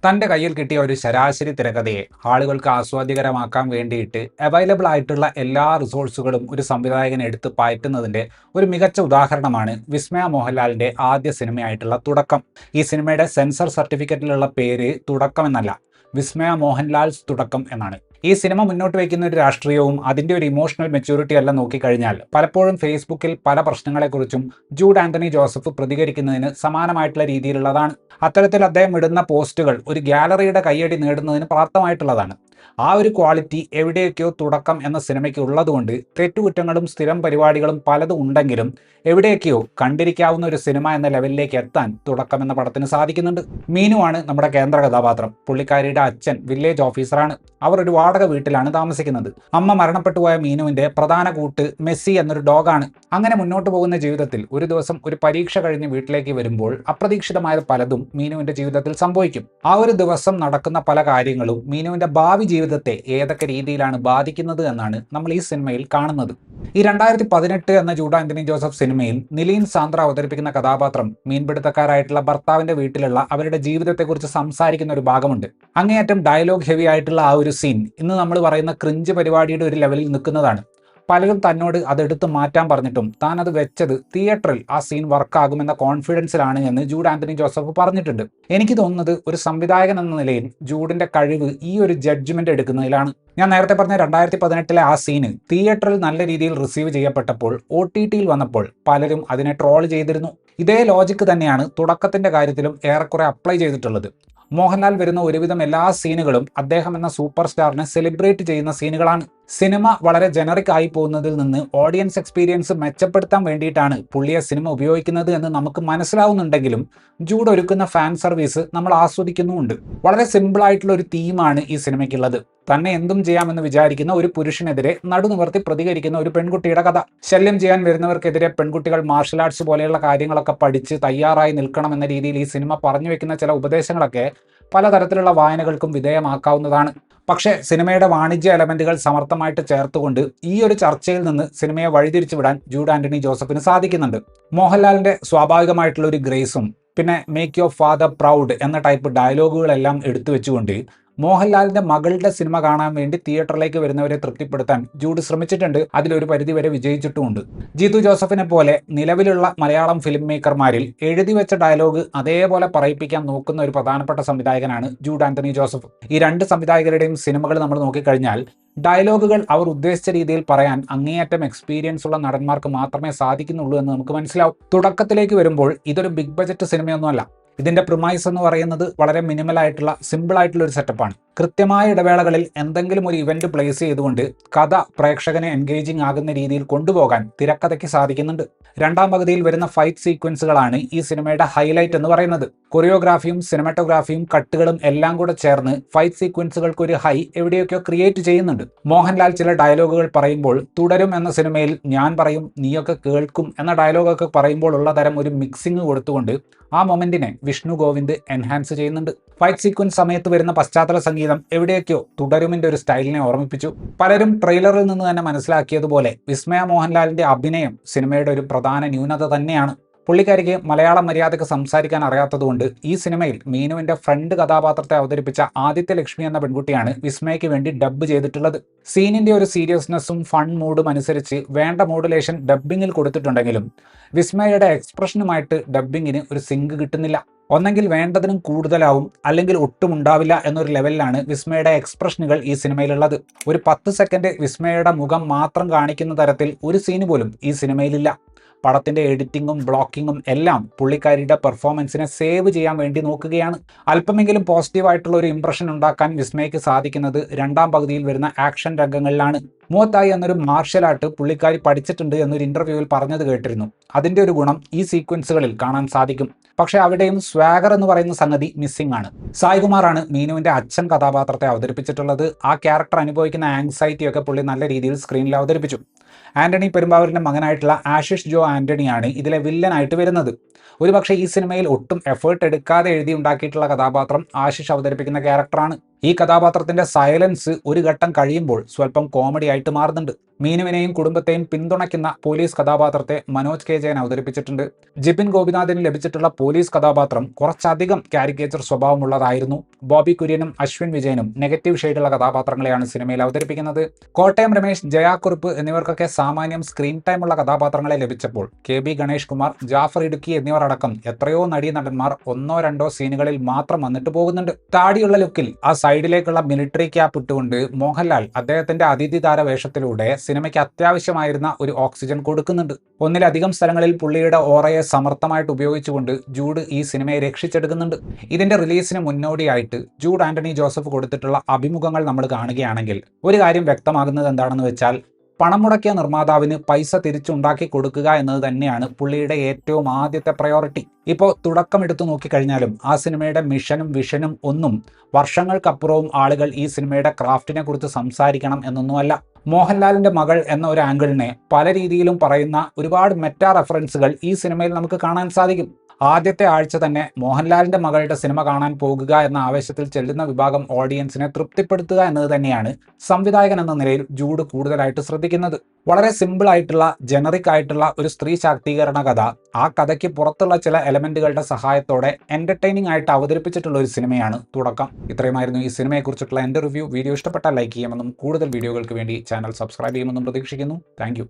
തൻ്റെ കയ്യിൽ കിട്ടിയ ഒരു ശരാശരി തിരക്കഥയെ ആളുകൾക്ക് ആസ്വാദ്യകരമാക്കാൻ വേണ്ടിയിട്ട് അവൈലബിൾ ആയിട്ടുള്ള എല്ലാ റിസോഴ്സുകളും ഒരു സംവിധായകൻ എടുത്ത് പയറ്റുന്നതിൻ്റെ ഒരു മികച്ച ഉദാഹരണമാണ് വിസ്മയ മോഹൻലാലിൻ്റെ ആദ്യ സിനിമയായിട്ടുള്ള തുടക്കം. ഈ സിനിമയുടെ സെൻസർ സർട്ടിഫിക്കറ്റിലുള്ള പേര് തുടക്കം എന്നല്ല, വിസ്മയ മോഹൻലാൽസ് തുടക്കം എന്നാണ്. ഈ സിനിമ മുന്നോട്ട് വയ്ക്കുന്ന ഒരു രാഷ്ട്രീയവും അതിൻ്റെ ഒരു ഇമോഷണൽ മെച്യൂരിറ്റി എല്ലാം നോക്കിക്കഴിഞ്ഞാൽ പലപ്പോഴും ഫേസ്ബുക്കിൽ പല പ്രശ്നങ്ങളെക്കുറിച്ചും ജൂഡ് ആന്റണി ജോസഫ് പ്രതികരിക്കുന്നതിന് സമാനമായിട്ടുള്ള രീതിയിലുള്ളതാണ്. അത്തരത്തിൽ അദ്ദേഹം ഇടുന്ന പോസ്റ്റുകൾ ഒരു ഗ്യാലറിയുടെ കയ്യടി നേടുന്നതിന് പ്രാപ്തമായിട്ടുള്ളതാണ്. ആ ഒരു ക്വാളിറ്റി എവിടെയൊക്കെയോ തുടക്കം എന്ന സിനിമയ്ക്ക് ഉള്ളതുകൊണ്ട് തെറ്റുകുറ്റങ്ങളും സ്ഥിരം പരിപാടികളും പലതും ഉണ്ടെങ്കിലും എവിടെയൊക്കെയോ കണ്ടിരിക്കാവുന്ന ഒരു സിനിമ എന്ന ലെവലിലേക്ക് എത്താൻ തുടക്കം എന്ന പടത്തിന് സാധിക്കുന്നുണ്ട്. മീനുവാണ് നമ്മുടെ കേന്ദ്ര കഥാപാത്രം. പുള്ളിക്കാരിയുടെ അച്ഛൻ വില്ലേജ് ഓഫീസറാണ്. അവർ ഒരു വാടക വീട്ടിലാണ് താമസിക്കുന്നത്. അമ്മ മരണപ്പെട്ടുപോയ മീനുവിന്റെ പ്രധാന കൂട്ട് മെസ്സി എന്നൊരു ഡോഗാണ്. അങ്ങനെ മുന്നോട്ട് പോകുന്ന ജീവിതത്തിൽ ഒരു ദിവസം ഒരു പരീക്ഷ കഴിഞ്ഞ് വീട്ടിലേക്ക് വരുമ്പോൾ അപ്രതീക്ഷിതമായ പലതും മീനുവിന്റെ ജീവിതത്തിൽ സംഭവിക്കും. ആ ഒരു ദിവസം നടക്കുന്ന പല കാര്യങ്ങളും മീനുവിന്റെ ഭാവി ജീവിതത്തെ ഏതൊക്കെ രീതിയിലാണ് ബാധിക്കുന്നത് എന്നാണ് നമ്മൾ ഈ സിനിമയിൽ കാണുന്നത്. ഈ 2018 എന്ന ജൂഡ് ആന്റണി ജോസഫ് സിനിമയിൽ നിലീൻ സാന്ദ്ര അവതരിപ്പിക്കുന്ന കഥാപാത്രം മീൻപിടുത്തക്കാരായിട്ടുള്ള ഭർത്താവിന്റെ വീട്ടിലുള്ള അവരുടെ ജീവിതത്തെക്കുറിച്ച് സംസാരിക്കുന്ന ഒരു ഭാഗമുണ്ട്. അങ്ങേയറ്റം ഡയലോഗ് ഹെവി ആയിട്ടുള്ള ആ ഒരു സീൻ ഇന്ന് നമ്മൾ പറയുന്ന ക്രിഞ്ച് പരിപാടിയുടെ ഒരു ലെവലിൽ നിൽക്കുന്നതാണ്. പലരും തന്നോട് അതെടുത്ത് മാറ്റാൻ പറഞ്ഞിട്ടും താൻ അത് വെച്ചത് തിയേറ്ററിൽ ആ സീൻ വർക്കാകുമെന്ന കോൺഫിഡൻസിലാണ് എന്ന് ജൂഡ് ആന്റണി ജോസഫ് പറഞ്ഞിട്ടുണ്ട്. എനിക്ക് തോന്നുന്നത് ഒരു സംവിധായകൻ എന്ന നിലയിൽ ജൂഡിന്റെ കഴിവ് ഈ ഒരു ജഡ്ജ്മെന്റ് എടുക്കുന്നതിലാണ്. ഞാൻ നേരത്തെ പറഞ്ഞ 2018 ആ സീന് തിയേറ്ററിൽ നല്ല രീതിയിൽ റിസീവ് ചെയ്യപ്പെട്ടപ്പോൾ OTTയിൽ വന്നപ്പോൾ പലരും അതിനെ ട്രോൾ ചെയ്തിരുന്നു. ഇതേ ലോജിക്ക് തന്നെയാണ് തുടക്കത്തിന്റെ കാര്യത്തിലും ഏറെക്കുറെ അപ്ലൈ ചെയ്തിട്ടുള്ളത്. മോഹൻലാൽ വരുന്ന ഒരുവിധം എല്ലാ സീനുകളും അദ്ദേഹം എന്ന സൂപ്പർ സ്റ്റാറിനെ സെലിബ്രേറ്റ് ചെയ്യുന്ന സീനുകളാണ്. സിനിമ വളരെ ജനറിക് ആയി പോകുന്നതിൽ നിന്ന് ഓഡിയൻസ് എക്സ്പീരിയൻസ് മെച്ചപ്പെടുത്താൻ വേണ്ടിയിട്ടാണ് പുള്ളിയെ സിനിമ ഉപയോഗിക്കുന്നത് എന്ന് നമുക്ക് മനസ്സിലാവുന്നുണ്ടെങ്കിലും ജൂഡ് ഒരുക്കുന്ന ഫാൻ സർവീസ് നമ്മൾ ആസ്വദിക്കുന്നുമുണ്ട്. വളരെ സിമ്പിൾ ആയിട്ടുള്ള ഒരു തീമാണ് ഈ സിനിമയ്ക്കുള്ളത്. തന്നെ എന്തും ചെയ്യാമെന്ന് വിചാരിക്കുന്ന ഒരു പുരുഷനെതിരെ നടുനിവർത്തി പ്രതികരിക്കുന്ന ഒരു പെൺകുട്ടിയുടെ കഥ. ശല്യം ചെയ്യാൻ വരുന്നവർക്കെതിരെ പെൺകുട്ടികൾ മാർഷൽ ആർട്സ് പോലെയുള്ള കാര്യങ്ങളൊക്കെ പഠിച്ച് തയ്യാറായി നിൽക്കണമെന്ന രീതിയിൽ ഈ സിനിമ പറഞ്ഞു വെക്കുന്ന ചില ഉപദേശങ്ങളൊക്കെ പലതരത്തിലുള്ള വായനകൾക്കും വിധേയമാക്കാവുന്നതാണ്. പക്ഷേ സിനിമയുടെ വാണിജ്യ എലമെന്റുകൾ സമർത്ഥമായിട്ട് ചേർത്തുകൊണ്ട് ഈ ഒരു ചർച്ചയിൽ നിന്ന് സിനിമയെ വഴിതിരിച്ചു വിടാൻ ജൂഡ് ആന്റണി ജോസഫിന് സാധിക്കുന്നുണ്ട്. മോഹൻലാലിന്റെ സ്വാഭാവികമായിട്ടുള്ള ഒരു ഗ്രേസും പിന്നെ മേക്ക് യുവർ ഫാദർ പ്രൗഡ് എന്ന ടൈപ്പ് ഡയലോഗുകളെല്ലാം എടുത്തു വെച്ചുകൊണ്ട് മോഹൻലാലിന്റെ മകളുടെ സിനിമ കാണാൻ വേണ്ടി തിയേറ്ററിലേക്ക് വരുന്നവരെ തൃപ്തിപ്പെടുത്താൻ ജൂഡ് ശ്രമിച്ചിട്ടുണ്ട്. അതിലൊരു പരിധിവരെ വിജയിച്ചിട്ടുമുണ്ട്. ജീതു ജോസഫിനെ പോലെ നിലവിലുള്ള മലയാളം ഫിലിം മേക്കർമാരിൽ എഴുതി വെച്ച ഡയലോഗ് അതേപോലെ പറയിപ്പിക്കാൻ നോക്കുന്ന ഒരു പ്രധാനപ്പെട്ട സംവിധായകനാണ് ജൂഡ് ആന്റണി ജോസഫ്. ഈ രണ്ട് സംവിധായകരുടെയും സിനിമകൾ നമ്മൾ നോക്കിക്കഴിഞ്ഞാൽ ഡയലോഗുകൾ അവർ ഉദ്ദേശിച്ച രീതിയിൽ പറയാൻ അങ്ങേയറ്റം എക്സ്പീരിയൻസ് ഉള്ള നടന്മാർക്ക് മാത്രമേ സാധിക്കുന്നുള്ളൂ എന്ന് നമുക്ക് മനസ്സിലാവും. തുടക്കത്തിലേക്ക് വരുമ്പോൾ ഇതൊരു ബിഗ് ബജറ്റ് സിനിമയൊന്നുമല്ല. ഇതിന്റെ പ്രിമൈസ് എന്ന് പറയുന്നത് വളരെ മിനിമൽ ആയിട്ടുള്ള സിമ്പിൾ ആയിട്ടുള്ള ഒരു സെറ്റപ്പാണ്. കൃത്യമായ ഇടവേളകളിൽ എന്തെങ്കിലും ഒരു ഇവന്റ് പ്ലേസ് ചെയ്തുകൊണ്ട് കഥ പ്രേക്ഷകനെ എൻഗേജിങ് ആകുന്ന രീതിയിൽ കൊണ്ടുപോകാൻ തിരക്കഥയ്ക്ക് സാധിക്കുന്നുണ്ട്. രണ്ടാം പകുതിയിൽ വരുന്ന ഫൈറ്റ് സീക്വൻസുകളാണ് ഈ സിനിമയുടെ ഹൈലൈറ്റ് എന്ന് പറയുന്നത്. കൊറിയോഗ്രാഫിയും സിനിമാറ്റോഗ്രാഫിയും കട്ടുകളും എല്ലാം കൂടെ ചേർന്ന് ഫൈറ്റ് സീക്വൻസുകൾക്ക് ഒരു ഹൈ എവിടെയൊക്കെയോ ക്രിയേറ്റ് ചെയ്യുന്നുണ്ട്. മോഹൻലാൽ ചില ഡയലോഗുകൾ പറയുമ്പോൾ തുടരും എന്ന സിനിമയിൽ ഞാൻ പറയും നീയൊക്കെ കേൾക്കും എന്ന ഡയലോഗൊക്കെ പറയുമ്പോൾ ഉള്ള തരം ഒരു മിക്സിംഗ് കൊടുത്തുകൊണ്ട് ആ മൊമെന്റിനെ വിഷ്ണു ഗോവിന്ദ് എൻഹാൻസ് ചെയ്യുന്നുണ്ട്. ഫൈറ്റ് സീക്വൻസ് സമയത്ത് വരുന്ന പശ്ചാത്തല സംഗീതം എവിടെയൊക്കെയോ തുടരുമിന്റെ ഒരു സ്റ്റൈലിനെ ഓർമ്മിപ്പിച്ചു. പലരും ട്രെയിലറിൽ നിന്ന് തന്നെ മനസ്സിലാക്കിയതുപോലെ വിസ്മയ മോഹൻലാലിന്റെ അഭിനയം സിനിമയുടെ ഒരു പ്രധാന ന്യൂനത തന്നെയാണ്. പുള്ളിക്കാരിക്ക് മലയാളം മര്യാദയ്ക്ക് സംസാരിക്കാൻ അറിയാത്തതുകൊണ്ട് ഈ സിനിമയിൽ മീനുവിന്റെ ഫ്രണ്ട് കഥാപാത്രത്തെ അവതരിപ്പിച്ച ആദിത്യ ലക്ഷ്മി എന്ന പെൺകുട്ടിയാണ് വിസ്മയയ്ക്ക് വേണ്ടി ഡബ്ബ് ചെയ്തിട്ടുള്ളത്. സീനിന്റെ ഒരു സീരിയസ്നെസ്സും ഫൺ മൂഡും അനുസരിച്ച് വേണ്ട മോഡുലേഷൻ ഡബ്ബിങ്ങിൽ കൊടുത്തിട്ടുണ്ടെങ്കിലും വിസ്മയയുടെ എക്സ്പ്രഷനുമായിട്ട് ഡബ്ബിങ്ങിന് ഒരു സിങ്ക് കിട്ടുന്നില്ല. ഒന്നെങ്കിൽ വേണ്ടതിനും കൂടുതലാവും, അല്ലെങ്കിൽ ഒട്ടും ഉണ്ടാവില്ല എന്നൊരു ലെവലിലാണ് വിസ്മയുടെ എക്സ്പ്രഷനുകൾ ഈ സിനിമയിലുള്ളത്. ഒരു 10 സെക്കൻഡ് വിസ്മയുടെ മുഖം മാത്രം കാണിക്കുന്ന തരത്തിൽ ഒരു സീന് പോലും ഈ സിനിമയിലില്ല. പടത്തിന്റെ എഡിറ്റിങ്ങും ബ്ലോക്കിങ്ങും എല്ലാം പുള്ളിക്കാരിയുടെ പെർഫോമൻസിനെ സേവ് ചെയ്യാൻ വേണ്ടി നോക്കുകയാണ്. അല്പമെങ്കിലും പോസിറ്റീവായിട്ടുള്ള ഒരു ഇംപ്രഷൻ ഉണ്ടാക്കാൻ വിസ്മയ്ക്ക് സാധിക്കുന്നത് രണ്ടാം പകുതിയിൽ വരുന്ന ആക്ഷൻ രംഗങ്ങളിലാണ്. മുവത്തായി എന്നൊരു മാർഷൽ ആർട്ട് പുള്ളിക്കാരി പഠിച്ചിട്ടുണ്ട് എന്നൊരു ഇന്റർവ്യൂവിൽ പറഞ്ഞത് കേട്ടിരുന്നു. അതിന്റെ ഒരു ഗുണം ഈ സീക്വൻസുകളിൽ കാണാൻ സാധിക്കും. പക്ഷെ അവിടെയും സ്വാഗർ എന്ന് പറയുന്ന സംഗതി മിസ്സിംഗ് ആണ്. സായ്കുമാറാണ് മീനുവിന്റെ അച്ഛൻ കഥാപാത്രത്തെ അവതരിപ്പിച്ചിട്ടുള്ളത്. ആ ക്യാരക്ടർ അനുഭവിക്കുന്ന ആങ്സൈറ്റിയൊക്കെ പുള്ളി നല്ല രീതിയിൽ സ്ക്രീനിൽ അവതരിപ്പിച്ചു. ആന്റണി പെരുമ്പാവൂരിന്റെ മകനായിട്ടുള്ള ആശിഷ് ജോ ആന്റണിയാണ് ഇതിലെ വില്ലനായിട്ട് വരുന്നത്. ഒരുപക്ഷെ ഈ സിനിമയിൽ ഒട്ടും എഫേർട്ട് എടുക്കാതെ എഴുതി ഉണ്ടാക്കിയിട്ടുള്ള കഥാപാത്രം ആശിഷ് അവതരിപ്പിക്കുന്ന ക്യാരക്ടറാണ്. ഈ കഥാപാത്രത്തിന്റെ സൈലൻസ് ഒരു ഘട്ടം കഴിയുമ്പോൾ സ്വല്പം കോമഡി ആയിട്ട് മാറുന്നുണ്ട്. മീനുവിനെയും കുടുംബത്തെയും പിന്തുണയ്ക്കുന്ന പോലീസ് കഥാപാത്രത്തെ മനോജ് കെ ജയൻ അവതരിപ്പിച്ചിട്ടുണ്ട്. ജിബിൻ ഗോപിനാഥിന് ലഭിച്ചിട്ടുള്ള പോലീസ് കഥാപാത്രം കുറച്ചധികം കാരിക്കേച്ചർ സ്വഭാവമുള്ളതായിരുന്നു. ബോബി കുര്യനും അശ്വിൻ വിജയനും നെഗറ്റീവ് ഷെയ്ഡുള്ള കഥാപാത്രങ്ങളെയാണ് സിനിമയിൽ അവതരിപ്പിക്കുന്നത്. കോട്ടയം രമേശ്, ജയാക്കുറുപ്പ് എന്നിവർക്കൊക്കെ സാമാന്യം സ്ക്രീൻ ടൈമുള്ള കഥാപാത്രങ്ങളെ ലഭിച്ചപ്പോൾ KB ഗണേഷ് കുമാർ, ജാഫർ ഇടുക്കി എന്നിവർ അടക്കം എത്രയോ നടീനടന്മാർ ഒന്നോ രണ്ടോ സീനുകളിൽ മാത്രം വന്നിട്ട് പോകുന്നുണ്ട്. താടിയുള്ള ലുക്കിൽ ആ സൈഡിലേക്കുള്ള മിലിറ്ററി ക്യാപ്പ് ഇട്ടുകൊണ്ട് മോഹൻലാൽ അദ്ദേഹത്തിന്റെ അതിഥി താര വേഷത്തിലൂടെ സിനിമയ്ക്ക് അത്യാവശ്യമായിരുന്ന ഒരു ഓക്സിജൻ കൊടുക്കുന്നുണ്ട്. ഒന്നിലധികം സ്ഥലങ്ങളിൽ പുള്ളിയുടെ ഓറയെ സമർത്ഥമായിട്ട് ഉപയോഗിച്ചുകൊണ്ട് ജൂഡ് ഈ സിനിമയെ രക്ഷിച്ചെടുക്കുന്നുണ്ട്. ഇതിന്റെ റിലീസിന് മുന്നോടിയായിട്ട് ജൂഡ് ആന്റണി ജോസഫ് കൊടുത്തിട്ടുള്ള അഭിമുഖങ്ങൾ നമ്മൾ കാണുകയാണെങ്കിൽ ഒരു കാര്യം വ്യക്തമാകുന്നത് എന്താണെന്ന് വെച്ചാൽ, പണം മുടക്കിയ നിർമ്മാതാവിന് പൈസ തിരിച്ചുണ്ടാക്കി കൊടുക്കുക എന്നത് തന്നെയാണ് പുള്ളിയുടെ ഏറ്റവും ആദ്യത്തെ പ്രയോറിറ്റി. ഇപ്പോൾ തുടക്കമെടുത്തു നോക്കിക്കഴിഞ്ഞാലും ആ സിനിമയുടെ മിഷനും വിഷനും ഒന്നും വർഷങ്ങൾക്കപ്പുറവും ആളുകൾ ഈ സിനിമയുടെ ക്രാഫ്റ്റിനെ കുറിച്ച് സംസാരിക്കണം എന്നൊന്നുമല്ല. മോഹൻലാലിന്റെ മകൾ എന്ന ഒരു ആംഗിളിനെ പല രീതിയിലും പറയുന്ന ഒരുപാട് മെറ്റാ റെഫറൻസുകൾ ഈ സിനിമയിൽ നമുക്ക് കാണാൻ സാധിക്കും. ആദ്യത്തെ ആഴ്ച തന്നെ മോഹൻലാലിന്റെ മകളുടെ സിനിമ കാണാൻ പോകുക എന്ന ആവേശത്തിൽ ചെല്ലുന്ന വിഭാഗം ഓഡിയൻസിനെ തൃപ്തിപ്പെടുത്തുക എന്നത് തന്നെയാണ് സംവിധായകൻ എന്ന നിലയിൽ ജൂഡ് കൂടുതലായിട്ട് ശ്രദ്ധിക്കുന്നത്. വളരെ സിമ്പിൾ ആയിട്ടുള്ള ജനറിക് ആയിട്ടുള്ള ഒരു സ്ത്രീ ശാക്തീകരണ കഥ ആ കഥയ്ക്ക് പുറത്തുള്ള ചില എലമെന്റുകളുടെ സഹായത്തോടെ എന്റർടൈനിങ് ആയിട്ട് അവതരിപ്പിച്ചിട്ടുള്ള ഒരു സിനിമയാണ് തുടക്കം. ഇത്രയുമായിരുന്നു ഈ സിനിമയെക്കുറിച്ചിട്ടുള്ള എൻ്റെ റിവ്യൂ. വീഡിയോ ഇഷ്ടപ്പെട്ടാൽ ലൈക്ക് ചെയ്യുമെന്നും കൂടുതൽ വീഡിയോകൾക്ക് വേണ്ടി ചാനൽ സബ്സ്ക്രൈബ് ചെയ്യുമെന്നും പ്രതീക്ഷിക്കുന്നു. താങ്ക്